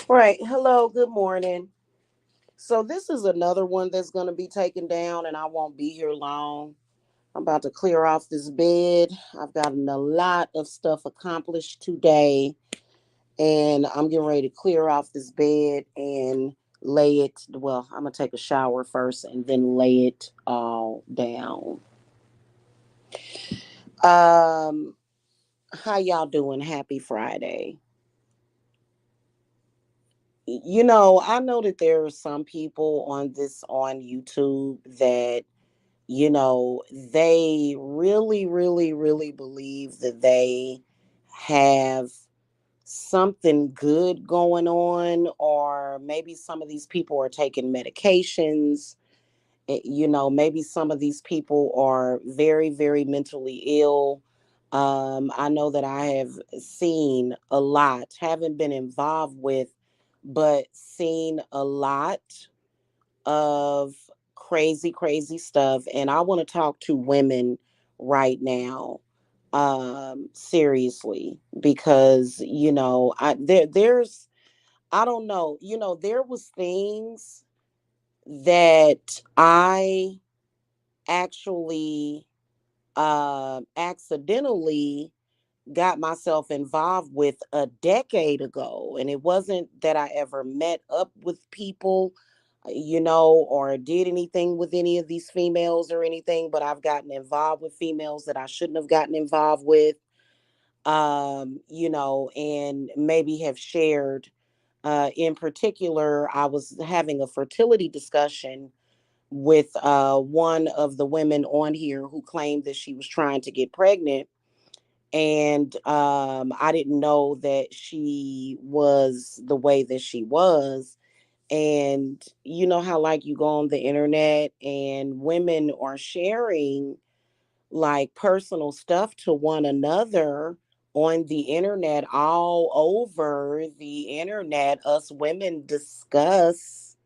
Right. Hello. Good morning. So this is another one that's going to be taken down, and I won't be here long. I'm about to clear off this bed. I've gotten a lot of stuff accomplished today, and I'm getting ready to clear off this bed and lay it. Well, I'm gonna take a shower first and then lay it all down. Um, how y'all doing? Happy Friday. I know that there are some people on YouTube that they really, really, really believe that they have something good going on, or maybe some of these people are taking medications. Maybe some of these people are very, very mentally ill. I know that I have seen a lot, haven't been involved with, but seen a lot of crazy, crazy stuff. And I want to talk to women right now, seriously, because there's I don't know, there was things that I actually accidentally got myself involved with a decade ago. And it wasn't that I ever met up with people, or did anything with any of these females or anything, but I've gotten involved with females that I shouldn't have gotten involved with, and maybe have shared. In particular, I was having a fertility discussion with one of the women on here who claimed that she was trying to get pregnant, and I didn't know that she was the way that she was. And you know how, like, you go on the internet and women are sharing like personal stuff to one another on the internet, all over the internet. Us women discuss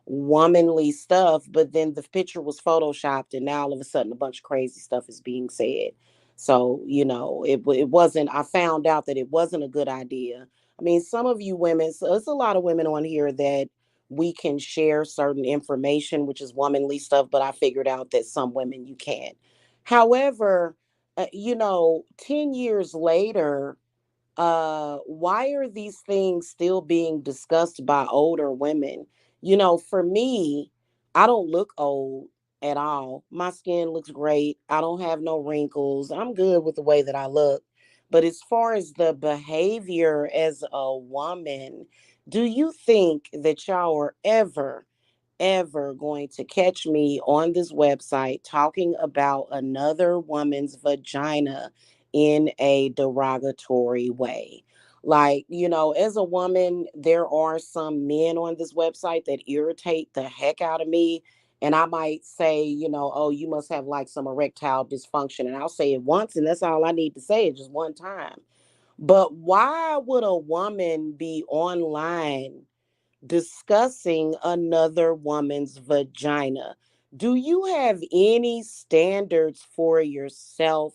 womanly stuff, but then the picture was photoshopped, and now all of a sudden a bunch of crazy stuff is being said. So it wasn't. I found out that it wasn't a good idea. I mean, some of you women, so it's a lot of women on here that we can share certain information, which is womanly stuff, but I figured out that some women you can't. However, 10 years later, why are these things still being discussed by older women? For me, I don't look old at all. My skin looks great. I don't have no wrinkles. I'm good with the way that I look. But as far as the behavior as a woman, do you think that y'all are ever going to catch me on this website talking about another woman's vagina in a derogatory way? Like, as a woman, there are some men on this website that irritate the heck out of me. And I might say, oh, you must have like some erectile dysfunction. And I'll say it once, and that's all I need to say, it just one time. But why would a woman be online discussing another woman's vagina? Do you have any standards for yourself?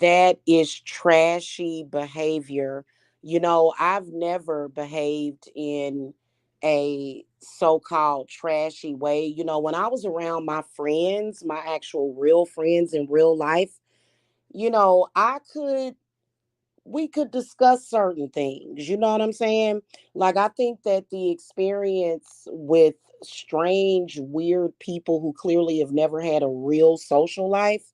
That is trashy behavior. I've never behaved in a so-called trashy way. When I was around my friends, my actual real friends in real life, I could we could discuss certain things. You know what I'm saying? Like, I think that the experience with strange, weird people who clearly have never had a real social life,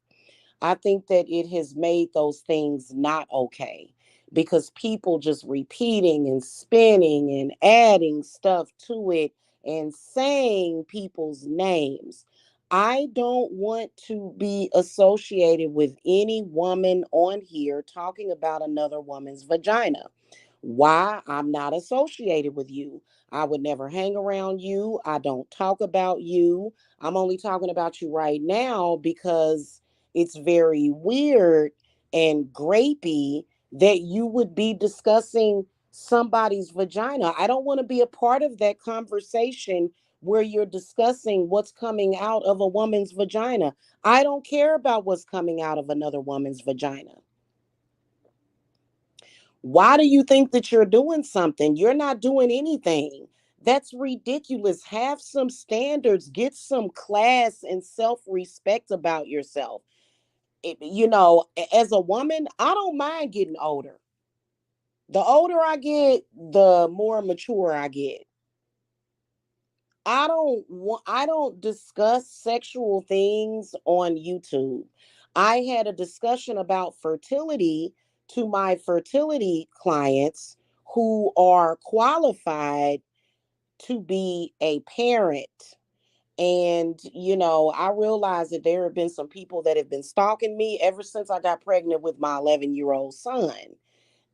I think that it has made those things not okay, because people just repeating and spinning and adding stuff to it and saying people's names. I don't want to be associated with any woman on here talking about another woman's vagina. Why? I'm not associated with you. I would never hang around you. I don't talk about you. I'm only talking about you right now because it's very weird and grapey that you would be discussing somebody's vagina. I don't want to be a part of that conversation where you're discussing what's coming out of a woman's vagina. I don't care about what's coming out of another woman's vagina. Why do you think that you're doing something? You're not doing anything. That's ridiculous. Have some standards, get some class and self respect about yourself. As a woman, I don't mind getting older. The older I get, the more mature I get. I don't discuss sexual things on YouTube. I had a discussion about fertility to my fertility clients who are qualified to be a parent. And, I realized that there have been some people that have been stalking me ever since I got pregnant with my 11-year-old son.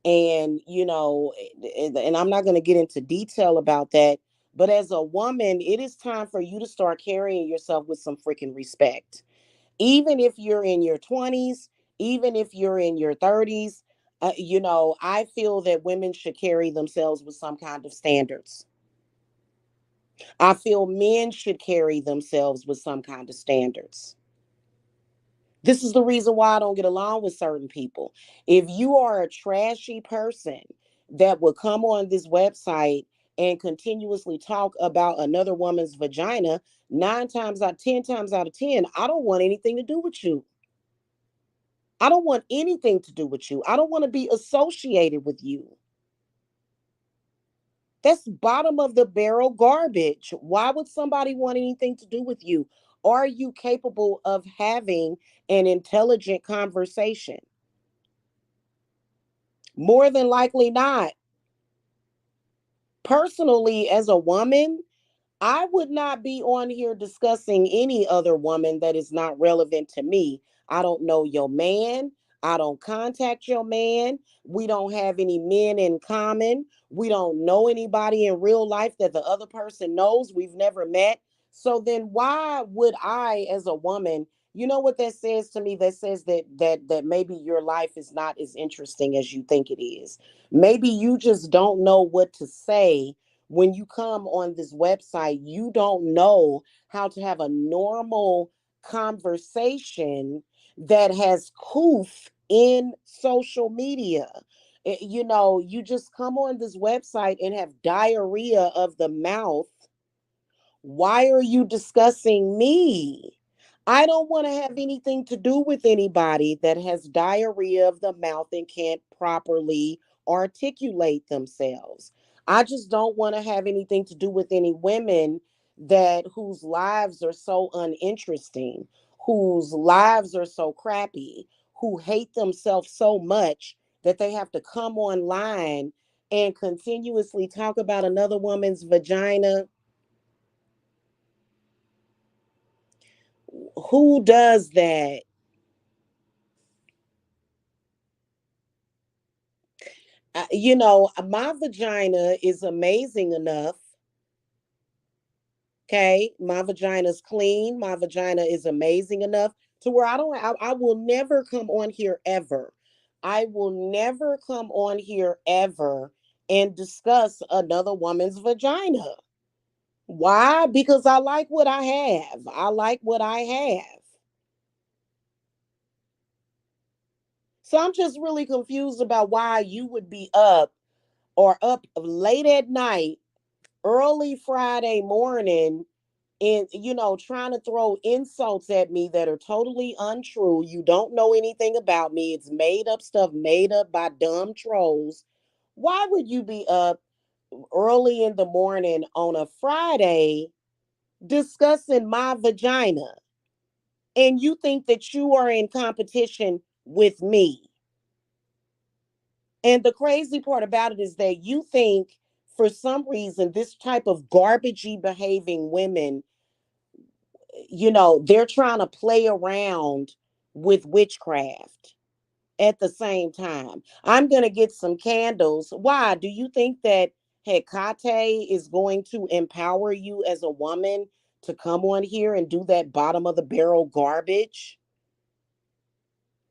And I'm not going to get into detail about that, but as a woman, it is time for you to start carrying yourself with some freaking respect. Even if you're in your 20s, even if you're in your 30s, I feel that women should carry themselves with some kind of standards. I feel men should carry themselves with some kind of standards. This is the reason why I don't get along with certain people. If you are a trashy person that will come on this website and continuously talk about another woman's vagina, 10 times out of 10, I don't want anything to do with you. I don't want anything to do with you. I don't want to be associated with you. That's bottom of the barrel garbage. Why would somebody want anything to do with you? Are you capable of having an intelligent conversation? More than likely not. Personally, as a woman, I would not be on here discussing any other woman that is not relevant to me. I don't know your man. I don't contact your man. We don't have any men in common. We don't know anybody in real life that the other person knows. We've never met. So then why would I as a woman, you know what that says to me? That says that maybe your life is not as interesting as you think it is. Maybe you just don't know what to say when you come on this website. You don't know how to have a normal conversation that has coof in social media. You just come on this website and have diarrhea of the mouth. Why are you discussing me? I don't want to have anything to do with anybody that has diarrhea of the mouth and can't properly articulate themselves. I just don't want to have anything to do with any women that whose lives are so uninteresting, whose lives are so crappy, who hate themselves so much that they have to come online and continuously talk about another woman's vagina. Who does that? My vagina is amazing enough. Okay, my vagina is clean. My vagina is amazing enough to where I will never come on here ever. I will never come on here ever and discuss another woman's vagina. Why? Because I like what I have. I like what I have. So I'm just really confused about why you would be up or up late at night, early Friday morning, and trying to throw insults at me that are totally untrue. You don't know anything about me. It's made up stuff made up by dumb trolls. Why would you be up early in the morning on a Friday discussing my vagina? And you think that you are in competition with me? And the crazy part about it is that you think for some reason this type of garbagey behaving women, they're trying to play around with witchcraft at the same time. I'm going to get some candles. Why? Do you think that Hecate is going to empower you as a woman to come on here and do that bottom of the barrel garbage?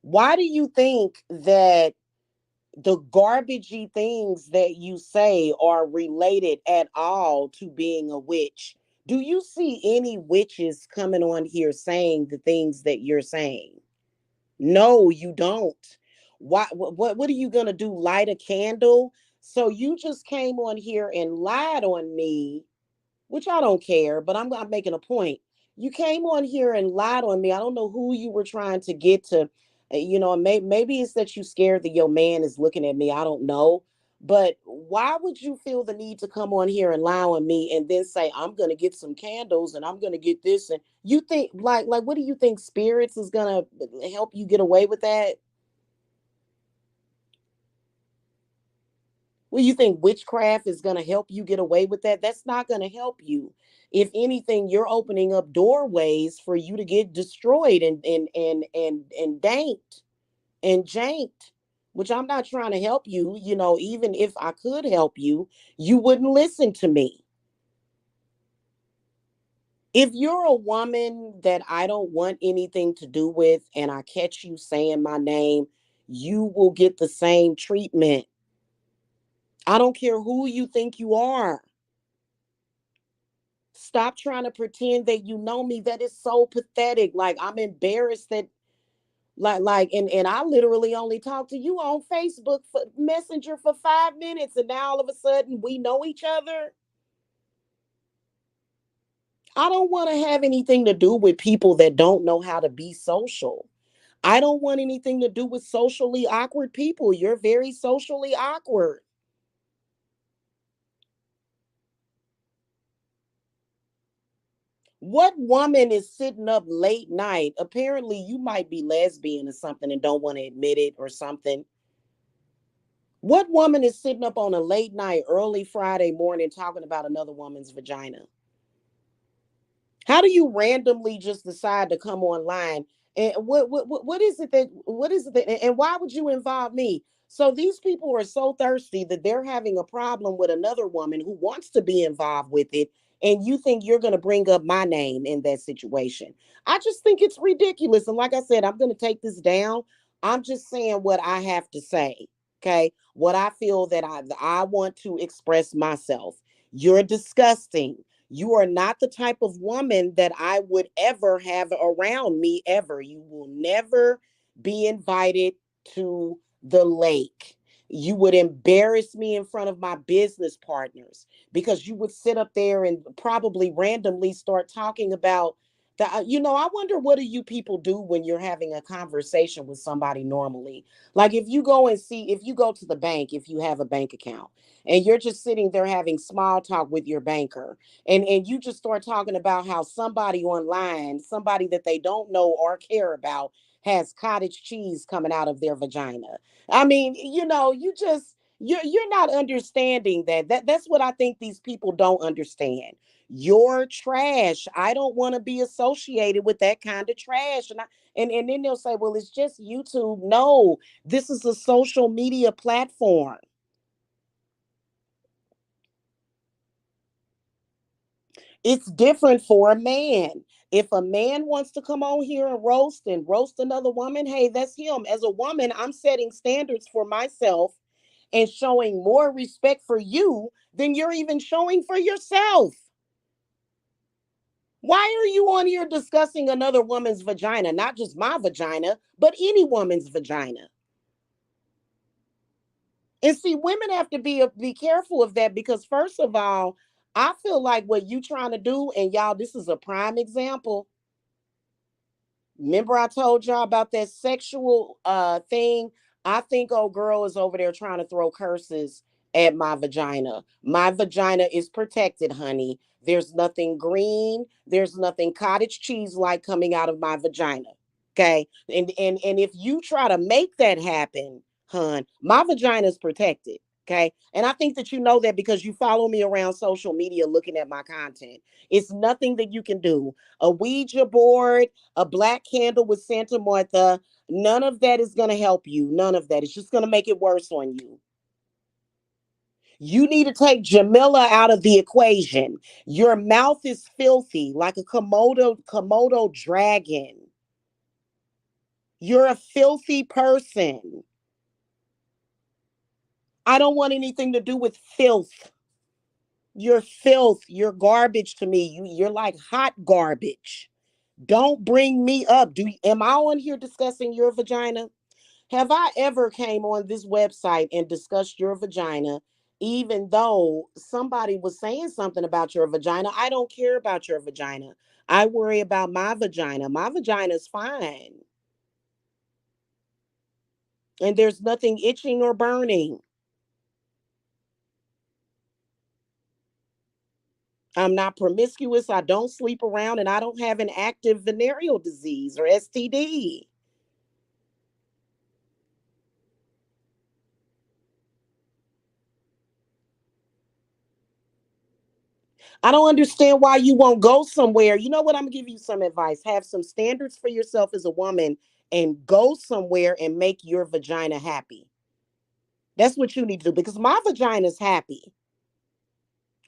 Why do you think that the garbagey things that you say are related at all to being a witch? Do you see any witches coming on here saying the things that you're saying? No, you don't. What are you gonna do? Light a candle? So you just came on here and lied on me, which I don't care, but I'm making a point. You came on here and lied on me. I don't know who you were trying to get to, maybe it's that you scared that your man is looking at me. I don't know. But why would you feel the need to come on here and lie on me and then say, I'm gonna get some candles and I'm gonna get this? And you think like what do you think spirits is gonna help you get away with that? Well, you think witchcraft is going to help you get away with that? That's not going to help you. If anything, you're opening up doorways for you to get destroyed and danked and janked, which I'm not trying to help you. Even if I could help you, you wouldn't listen to me. If you're a woman that I don't want anything to do with and I catch you saying my name, you will get the same treatment. I don't care who you think you are. Stop trying to pretend that you know me. That is so pathetic. Like I'm embarrassed that and I literally only talked to you on Facebook for Messenger for 5 minutes, and now all of a sudden we know each other. I don't want to have anything to do with people that don't know how to be social. I don't want anything to do with socially awkward people. You're very socially awkward. What woman is sitting up late night? Apparently, you might be lesbian or something and don't want to admit it or something. What woman is sitting up on a late night, early Friday morning talking about another woman's vagina? How do you randomly just decide to come online? And what is it that and why would you involve me? So these people are so thirsty that they're having a problem with another woman who wants to be involved with it, and you think you're going to bring up my name in that situation. I just think it's ridiculous. And like I said, I'm going to take this down. I'm just saying what I have to say. Okay? What I feel that I want to express myself. You're disgusting. You are not the type of woman that I would ever have around me ever. You will never be invited to the lake. You would embarrass me in front of my business partners because you would sit up there and probably randomly start talking about I wonder what do you people do when you're having a conversation with somebody normally? Like if you go to the bank, if you have a bank account and you're just sitting there having small talk with your banker and you just start talking about how somebody online, somebody that they don't know or care about, has cottage cheese coming out of their vagina. I mean, you're not understanding that's what I think these people don't understand. You're trash. I don't want to be associated with that kind of trash. And then they'll say, well, it's just YouTube. No, this is a social media platform. It's different for a man. If a man wants to come on here and roast another woman, hey, that's him. As a woman, I'm setting standards for myself and showing more respect for you than you're even showing for yourself. Why are you on here discussing another woman's vagina? Not just my vagina, but any woman's vagina. And see, women have to be careful of that because first of all, I feel like what you trying to do, and y'all, this is a prime example. Remember I told y'all about that sexual thing? I think old girl is over there trying to throw curses at my vagina. My vagina is protected, honey. There's nothing green, there's nothing cottage cheese like coming out of my vagina. Okay? And if you try to make that happen, hun, my vagina is protected. Okay. And I think that you know that because you follow me around social media looking at my content. It's nothing that you can do. A Ouija board, a black candle with Santa Martha. None of that is going to help you. None of that. It's just going to make it worse on you. You need to take Jamila out of the equation. Your mouth is filthy like a Komodo dragon. You're a filthy person. I don't want anything to do with filth. You're filth. You're garbage to me. You're like hot garbage. Don't bring me up. Am I on here discussing your vagina? Have I ever came on this website and discussed your vagina, even though somebody was saying something about your vagina? I don't care about your vagina. I worry about my vagina. My vagina's fine. And there's nothing itching or burning. I'm not promiscuous. I don't sleep around, and I don't have an active venereal disease or STD. I don't understand why you won't go somewhere. You know what? I'm gonna give you some advice. Have some standards for yourself as a woman and go somewhere and make your vagina happy. That's what you need to do because my vagina's happy.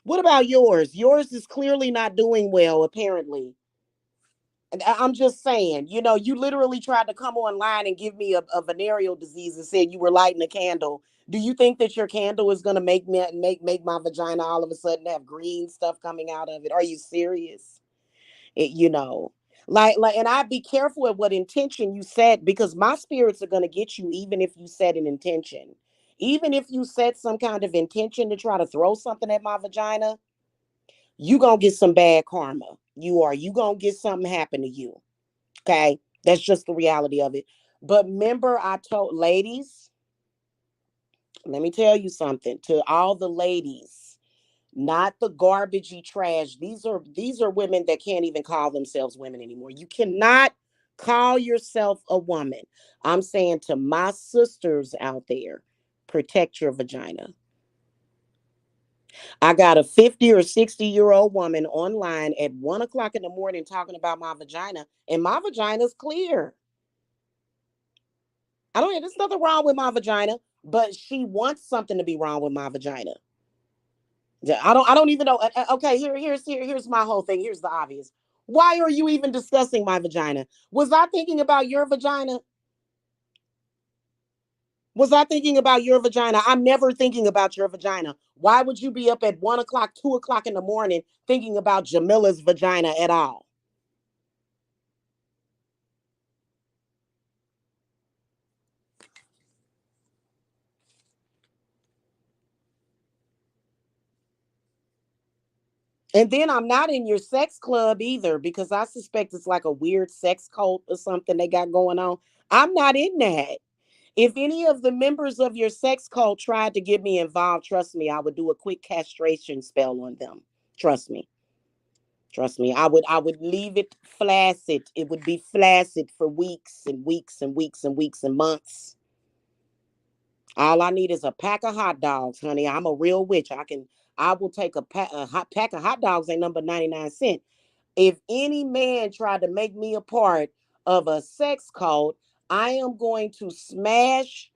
What about yours? Yours is clearly not doing well, apparently. And I'm just saying, you literally tried to come online and give me a venereal disease and said you were lighting a candle. Do you think that your candle is gonna make my vagina all of a sudden have green stuff coming out of it? Are you serious? It, and I'd be careful at what intention you set because my spirits are gonna get you even if you set an intention. Even if you set some kind of intention to try to throw something at my vagina, you gonna get some bad karma. You gonna get something happen to you. Okay. That's just the reality of it. But remember, I told ladies, let me tell you something to all the ladies, not the garbagey trash. These are women that can't even call themselves women anymore. You cannot call yourself a woman. I'm saying to my sisters out there, protect your vagina. I got a 50 or 60-year-old woman online at 1 o'clock in the morning talking about my vagina, and my vagina's clear. There's nothing wrong with my vagina, but she wants something to be wrong with my vagina. Yeah, I don't even know. Okay, here's my whole thing. Here's the obvious. Why are you even discussing my vagina? Was I thinking about your vagina? Was I thinking about your vagina? I'm never thinking about your vagina. Why would you be up at 1 o'clock, 2 o'clock in the morning thinking about Jamila's vagina at all? And then I'm not in your sex club either because I suspect it's like a weird sex cult or something they got going on. I'm not in that. If any of the members of your sex cult tried to get me involved, trust me, I would do a quick castration spell on them. Trust me. Trust me. I would leave it flaccid. It would be flaccid for weeks and weeks and weeks and weeks and months. All I need is a pack of hot dogs, honey. I'm a real witch. I will take a pack of hot dogs ain't number 99 cents. If any man tried to make me a part of a sex cult, I am going to smash.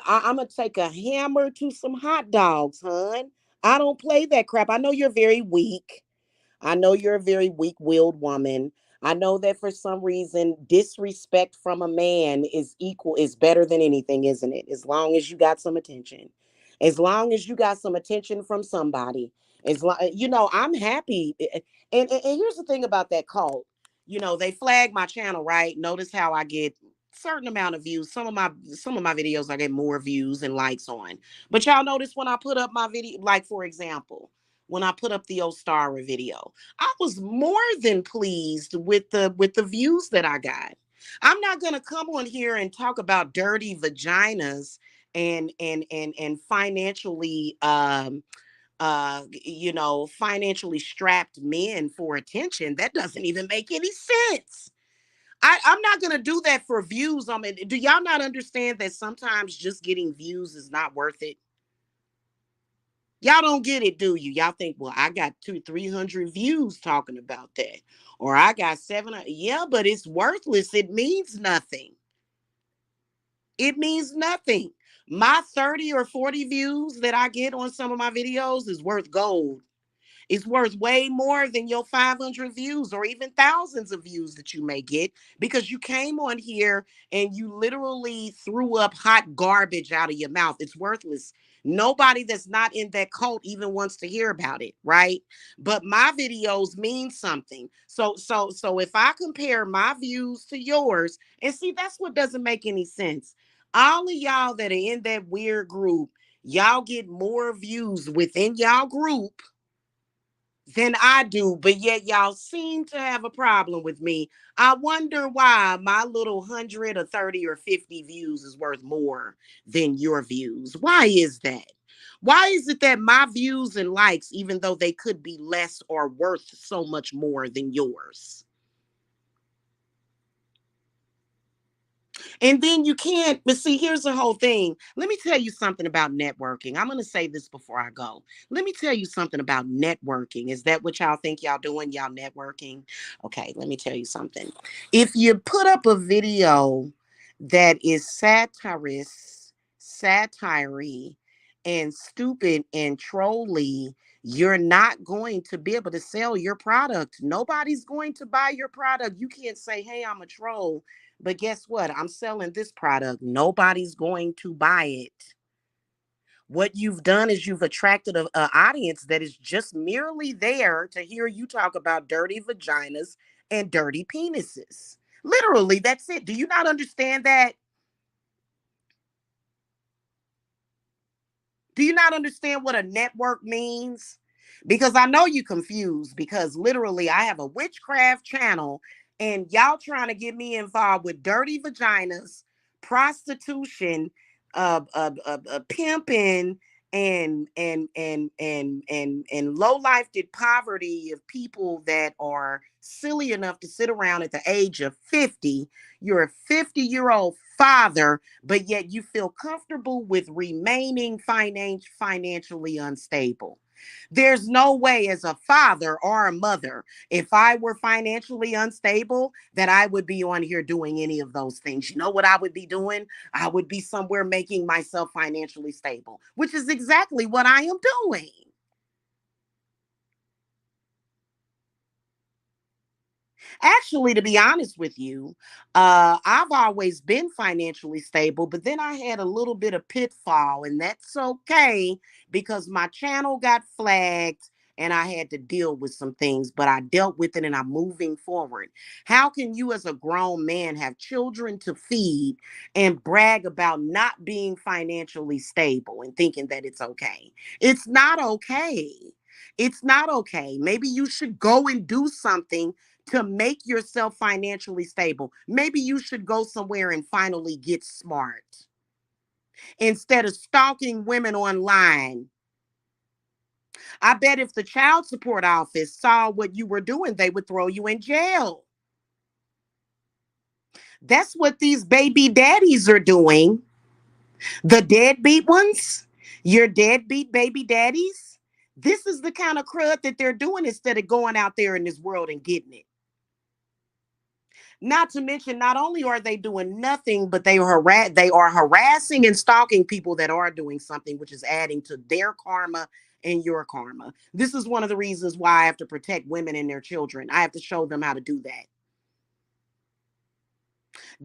I'm gonna take a hammer to some hot dogs, hon. I don't play that crap. I know you're very weak. I know you're a very weak-willed woman. I know that for some reason, disrespect from a man is better than anything, isn't it? As long as you got some attention. As long as you got some attention from somebody. I'm happy. And here's the thing about that cult. They flag my channel, right? Notice how I get certain amount of views. Some of my videos I get more views and likes on. But y'all notice when I put up my video, like for example, when I put up the Ostara video. I was more than pleased with the views that I got. I'm not gonna come on here and talk about dirty vaginas and financially strapped men for attention. That doesn't even make any sense. I'm not gonna do that for views. I mean, do y'all not understand that sometimes just getting views is not worth it? Y'all don't get it, do you? Y'all think, well, I got 300 views talking about that, or I got 700. Yeah, but it's worthless. It means nothing. It means nothing. My 30 or 40 views that I get on some of my videos is worth gold. It's worth way more than your 500 views or even thousands of views that you may get because you came on here and you literally threw up hot garbage out of your mouth. It's worthless. Nobody that's not in that cult even wants to hear about it, right? But my videos mean something. So if I compare my views to yours, and see, that's what doesn't make any sense. All of y'all that are in that weird group, y'all get more views within y'all group than I do, but yet y'all seem to have a problem with me. I wonder why my little 100 or 30 or 50 views is worth more than your views. Why is that? Why is it that my views and likes, even though they could be less, are worth so much more than yours? And then you can't, but see, here's the whole thing. Let me tell you something about networking. I'm going to say this before I go. Let me tell you something about networking. Is that what y'all think y'all doing? Y'all networking? Okay, let me tell you something. If you put up a video that is satire, and stupid and trolly, you're not going to be able to sell your product. Nobody's going to buy your product. You can't say, hey, I'm a troll, but guess what? I'm selling this product. Nobody's going to buy it. What you've done is you've attracted a audience that is just merely there to hear you talk about dirty vaginas and dirty penises. Literally, that's it. Do you not understand that? Do you not understand what a network means? Because I know you confused because literally I have a witchcraft channel and y'all trying to get me involved with dirty vaginas, prostitution, pimping and low life did poverty of people that are silly enough to sit around at the age of 50. You're a 50-year-old father, but yet you feel comfortable with remaining financially unstable. There's no way as a father or a mother, if I were financially unstable, that I would be on here doing any of those things. You know what I would be doing? I would be somewhere making myself financially stable, which is exactly what I am doing. Actually, to be honest with you, I've always been financially stable, but then I had a little bit of pitfall, and that's okay because my channel got flagged and I had to deal with some things, but I dealt with it and I'm moving forward. How can you, as a grown man, have children to feed and brag about not being financially stable and thinking that it's okay? It's not okay. It's not okay. Maybe you should go and do something to make yourself financially stable. Maybe you should go somewhere and finally get smart instead of stalking women online. I bet if the child support office saw what you were doing, they would throw you in jail. That's what these baby daddies are doing. The deadbeat ones, your deadbeat baby daddies. This is the kind of crud that they're doing instead of going out there in this world and getting it. Not to mention, not only are they doing nothing, but they are harassing and stalking people that are doing something, which is adding to their karma and your karma. This is one of the reasons why I have to protect women and their children. I have to show them how to do that.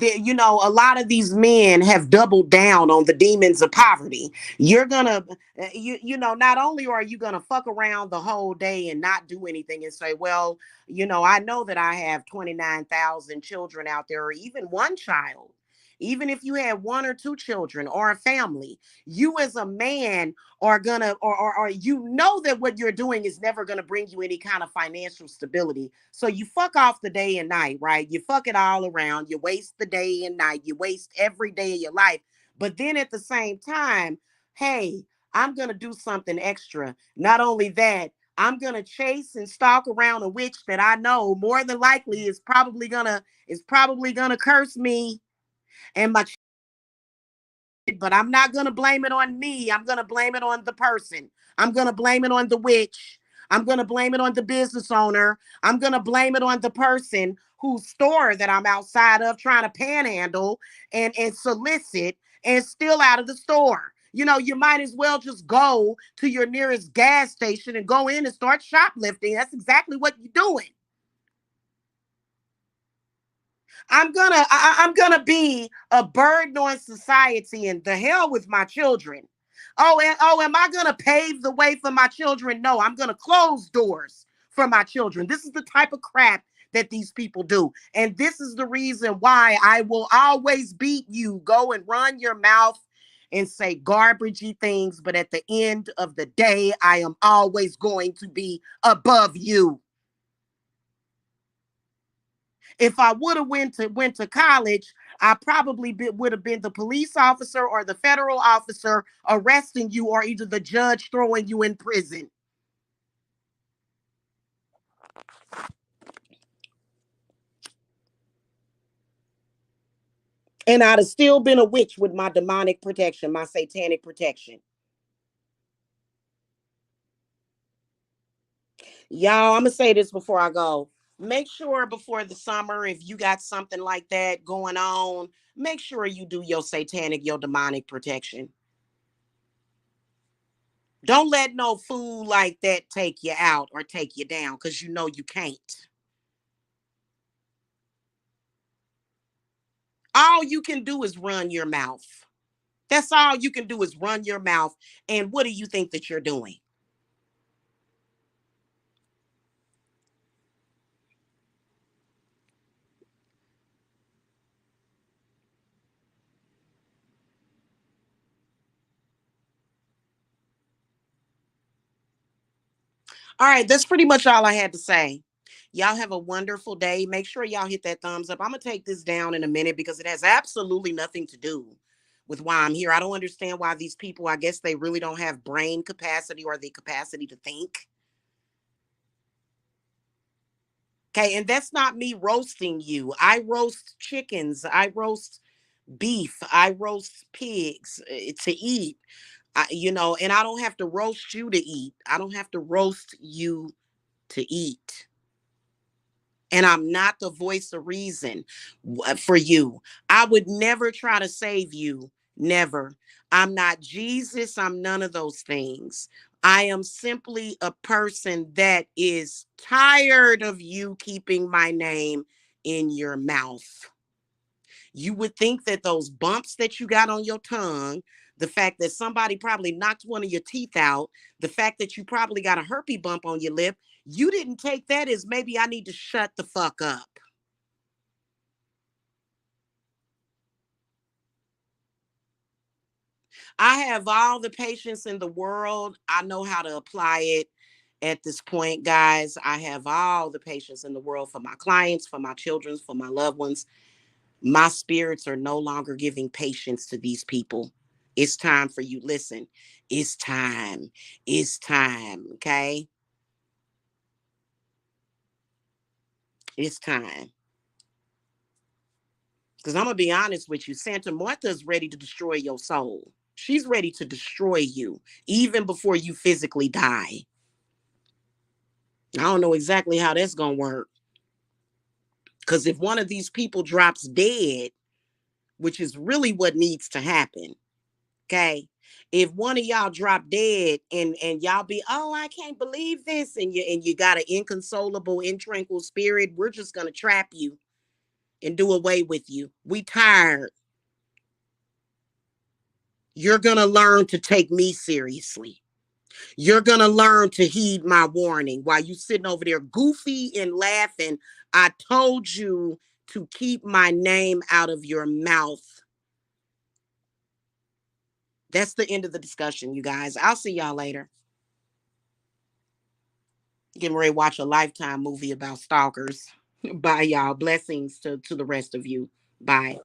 A lot of these men have doubled down on the demons of poverty. You're gonna, not only are you gonna fuck around the whole day and not do anything and say, well, I know that I have 29,000 children out there, or even one child. Even if you had one or two children or a family, you as a man are gonna, or you know that what you're doing is never gonna bring you any kind of financial stability. So you fuck off the day and night, right? You fuck it all around. You waste the day and night. You waste every day of your life. But then at the same time, hey, I'm gonna do something extra. Not only that, I'm gonna chase and stalk around a witch that I know more than likely is probably gonna curse me and my, but I'm not going to blame it on me. I'm going to blame it on the person. I'm going to blame it on the witch. I'm going to blame it on the business owner. I'm going to blame it on the person whose store that I'm outside of trying to panhandle and solicit and steal out of the store. You might as well just go to your nearest gas station and go in and start shoplifting. That's exactly what you're doing. I'm gonna be a burden on society and the hell with my children. Am I gonna pave the way for my children? No, I'm gonna close doors for my children. This is the type of crap that these people do. And this is the reason why I will always beat you. Go and run your mouth and say garbagey things, but at the end of the day, I am always going to be above you. If I would have went to college, I probably would have been the police officer or the federal officer arresting you, or either the judge throwing you in prison. And I'd have still been a witch with my demonic protection, my satanic protection. Y'all, I'm gonna say this before I go. Make sure before the summer, if you got something like that going on, make sure you do your satanic, your demonic protection. Don't let no fool like that take you out or take you down, because you know you can't. All you can do is run your mouth. That's all you can do is run your mouth. And what do you think that you're doing? All right, that's pretty much all I had to say. Y'all have a wonderful day. Make sure y'all hit that thumbs up. I'm going to take this down in a minute because it has absolutely nothing to do with why I'm here. I don't understand why these people, I guess they really don't have brain capacity or the capacity to think. Okay, and that's not me roasting you. I roast chickens, I roast beef, I roast pigs to eat. And I don't have to roast you to eat. I don't have to roast you to eat. And I'm not the voice of reason for you. I would never try to save you. Never. I'm not Jesus. I'm none of those things. I am simply a person that is tired of you keeping my name in your mouth. You would think that those bumps that you got on your tongue, the fact that somebody probably knocked one of your teeth out, the fact that you probably got a herpes bump on your lip, you didn't take that as maybe I need to shut the fuck up. I have all the patience in the world. I know how to apply it at this point, guys. I have all the patience in the world for my clients, for my children, for my loved ones. My spirits are no longer giving patience to these people. It's time for you. Listen, it's time. It's time. Okay. It's time. Because I'm going to be honest with you. Santa Martha is ready to destroy your soul. She's ready to destroy you even before you physically die. I don't know exactly how that's going to work. Because if one of these people drops dead, which is really what needs to happen, okay? If one of y'all drop dead and y'all be, oh, I can't believe this, and you got an inconsolable, intranquil spirit, we're just gonna trap you and do away with you. We tired. You're gonna learn to take me seriously. You're gonna learn to heed my warning while you sitting over there goofy and laughing. I told you to keep my name out of your mouth. That's the end of the discussion, you guys. I'll see y'all later. Getting ready to watch a Lifetime movie about stalkers. Bye, y'all. Blessings to the rest of you. Bye.